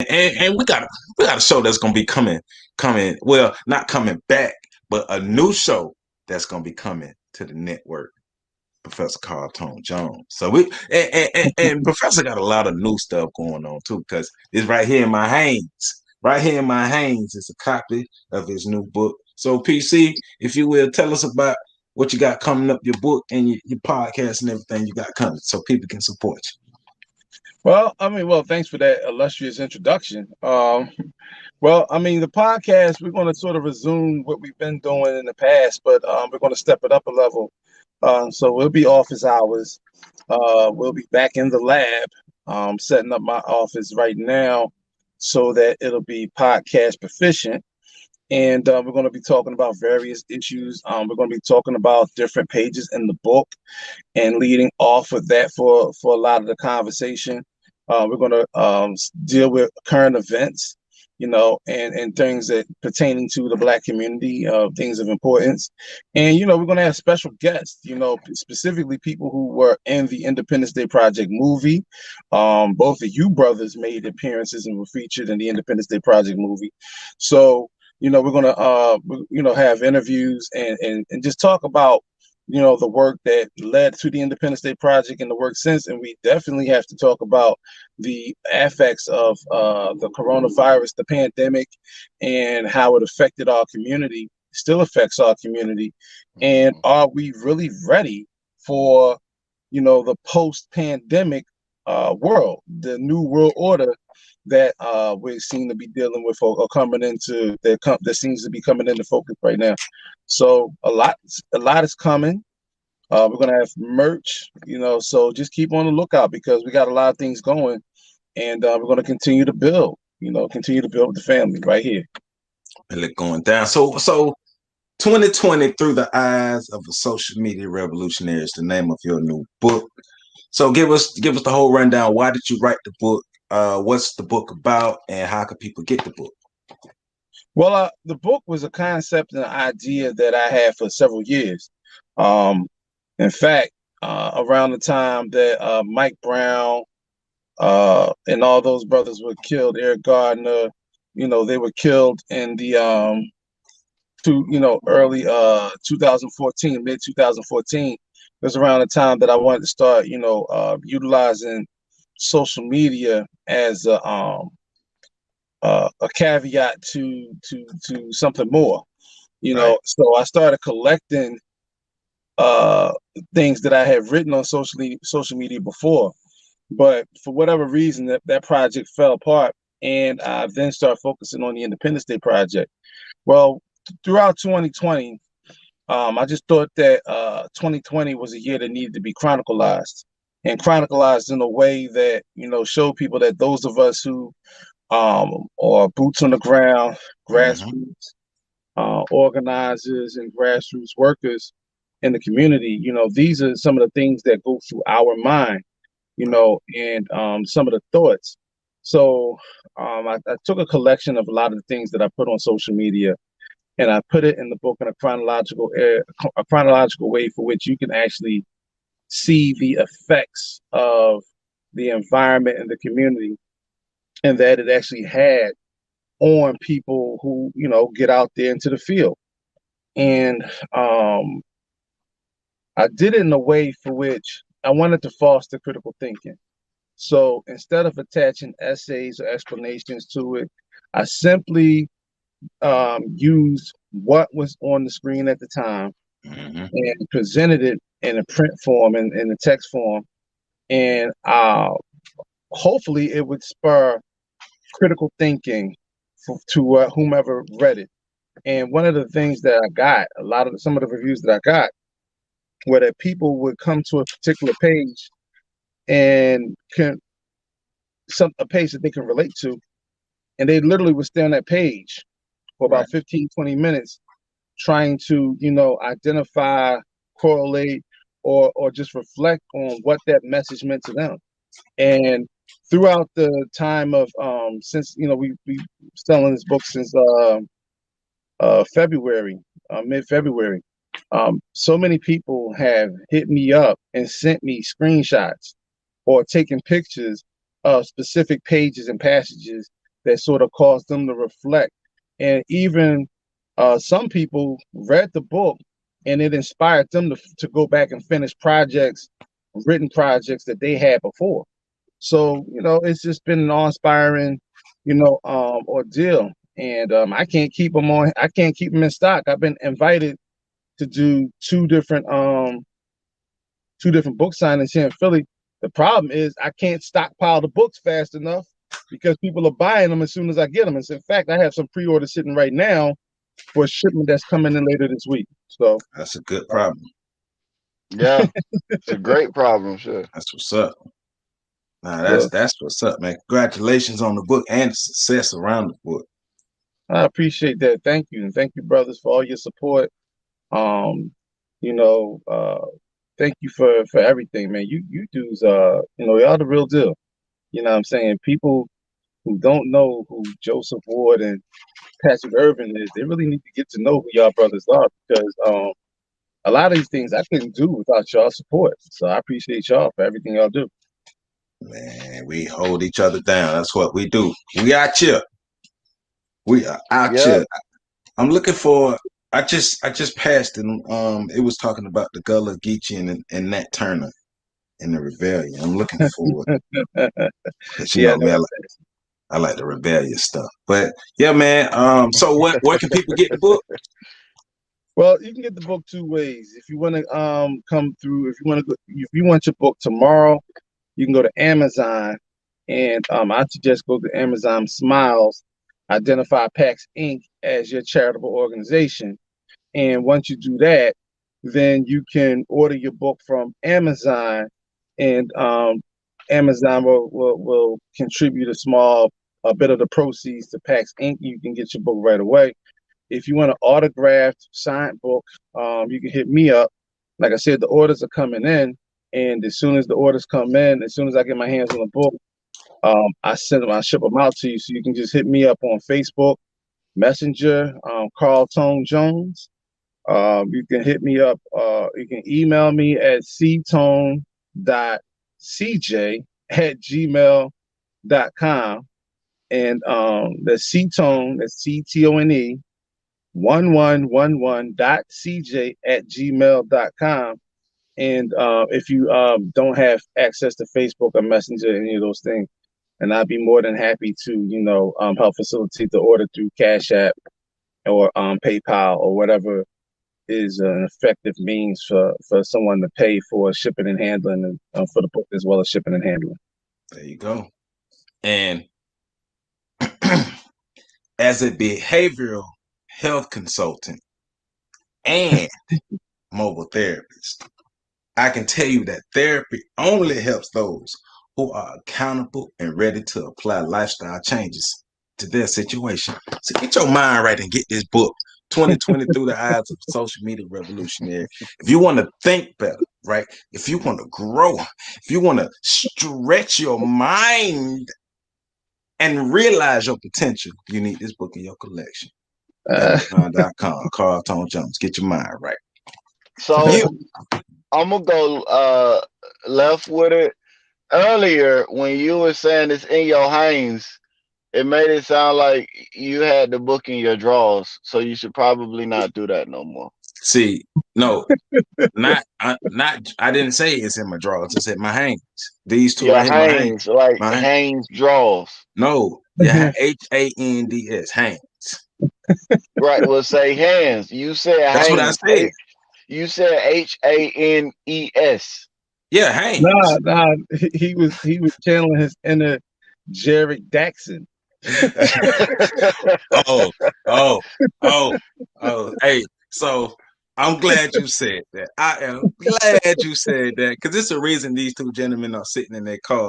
and we got a show that's gonna be coming. Well, not coming back, but a new show that's gonna be coming to the network. Professor Carl Tone Jones. So and Professor got a lot of new stuff going on too, because it's right here in my hands. Right here in my hands is a copy of his new book. So PC, if you will, tell us about what you got coming up, your book and your podcast and everything you got coming, so people can support you. Well, thanks for that illustrious introduction. The podcast, we're going to sort of resume what we've been doing in the past, but we're going to step it up a level. So we'll be office hours. We'll be back in the lab, setting up my office right now so that it'll be podcast proficient. And we're going to be talking about various issues. We're going to be talking about different pages in the book and leading off with that for a lot of the conversation. We're going to deal with current events, and things that pertaining to the Black community, things of importance. And, we're going to have special guests, specifically people who were in the Independence Day Project movie. Both of you brothers made appearances and were featured in the Independence Day Project movie. So, we're going to, have interviews and just talk about the work that led to the Independence Day Project and the work since. And we definitely have to talk about the effects of the coronavirus, the pandemic, and how it affected our community, still affects our community. And are we really ready for, the post-pandemic world, the new world order that we seem to be dealing with or coming into that seems to be coming into focus right now. So a lot is coming. We're gonna have merch, so just keep on the lookout because we got a lot of things going, and we're gonna continue to build, continue to build the family right here. And look going down. So 2020 through the eyes of a social media revolutionary is the name of your new book. So give us the whole rundown. Why did you write the book? What's the book about, and how can people get the book? Well, the book was a concept and an idea that I had for several years. Um, in fact, around the time that Mike Brown and all those brothers were killed, Eric Gardner, they were killed in the early 2014, mid 2014. It was around the time that I wanted to start, utilizing social media as a caveat to something more. Right. So I started collecting uh, things that I had written on social media before, but for whatever reason, that project fell apart, and I then started focusing on the Independence Day project. Well, throughout 2020, I just thought that 2020 was a year that needed to be chronicalized, and chronicalized in a way that showed people that those of us who are boots on the ground, Mm-hmm. grassroots organizers, and grassroots workers in the community. These are some of the things that go through our mind, and some of the thoughts. So I took a collection of a lot of the things that I put on social media, and I put it in the book in a chronological way for which you can actually see the effects of the environment and the community, and that it actually had on people who get out there into the field. And I did it in a way for which I wanted to foster critical thinking. So instead of attaching essays or explanations to it, I simply used what was on the screen at the time Mm-hmm. and presented it in a print form and in a text form. And hopefully it would spur critical thinking to whomever read it. And one of the things that I got, some of the reviews that I got, were that people would come to a particular page and a page that they can relate to, and they literally would stay on that page for Right. about 15, 20 minutes trying to, identify, correlate, or just reflect on what that message meant to them. And throughout the time of since we selling this book since February, mid-February, so many people have hit me up and sent me screenshots or taken pictures of specific pages and passages that sort of caused them to reflect. And even some people read the book and it inspired them to go back and finish written projects that they had before. So, it's just been an awe-inspiring, ordeal. And I can't keep them in stock. I've been invited to do two different book signings here in Philly. The problem is I can't stockpile the books fast enough because people are buying them as soon as I get them. And in fact, I have some pre-orders sitting right now for a shipment that's coming in later this week. So that's a good problem. Yeah, it's a great problem. Sure. That's what's up. Nah, that's what's up, man. Congratulations on the book and the success around the book. I appreciate that. Thank you. And thank you, brothers, for all your support. Thank you for everything, man. You dudes, y'all the real deal. You know what I'm saying? People who don't know who Joseph Ward and Patrick Irvin is, they really need to get to know who y'all brothers are, because a lot of these things I couldn't do without y'all support. So I appreciate y'all for everything y'all do. Man, we hold each other down. That's what we do. We out here. We are out here. I'm looking for. I just passed and it was talking about the Gullah Geechee and Nat Turner in the Rebellion. I'm looking forward. I like the rebellion stuff. But yeah, man. So where can people get the book? Well, you can get the book two ways. If you want to come through, if you want your book tomorrow, you can go to Amazon, and I suggest go to Amazon Smiles, identify PAX Inc. as your charitable organization. And once you do that, then you can order your book from Amazon, and Amazon will contribute a bit of the proceeds to PAX Inc. You can get your book right away. If you want an autographed signed book, you can hit me up. Like I said, the orders are coming in, and as soon as the orders come in, as soon as I get my hands on the book, I ship them out to you. So you can just hit me up on Facebook Messenger, Carl Tone Jones. You can hit me up. You can email me at ctone.cj@gmail.com, and the ctone, that's CTONE 1111.cj@gmail.com. And if you don't have access to Facebook or Messenger, any of those things, and I'd be more than happy to help facilitate the order through Cash App or PayPal or whatever is an effective means for someone to pay for shipping and handling, and for the book as well as shipping and handling. There you go. And as a behavioral health consultant and mobile therapist, I can tell you that therapy only helps those who are accountable and ready to apply lifestyle changes to their situation. So get your mind right and get this book, 2020 Through the Eyes of a Social Media Revolutionary. If you want to think better, right? If you want to grow, if you want to stretch your mind and realize your potential, you need this book in your collection. Amazon.com, Carl Tone Jones. Get your mind right. So I'm gonna go left with it. Earlier, when you were saying it's in your hands, it made it sound like you had the book in your drawers. So you should probably not do that no more. See, no, I didn't say it's in my drawers. I said my hands. These two are in my hands. Like my Hanes drawers. No, yeah, HANDS, hands. Right. Well, say hands. You said that's hands. What I said. You said HANES. Yeah, hands. Nah. He was channeling his inner Jared Daxon. Hey, so I'm glad you said that. I am glad you said that, because it's a reason these two gentlemen are sitting in their car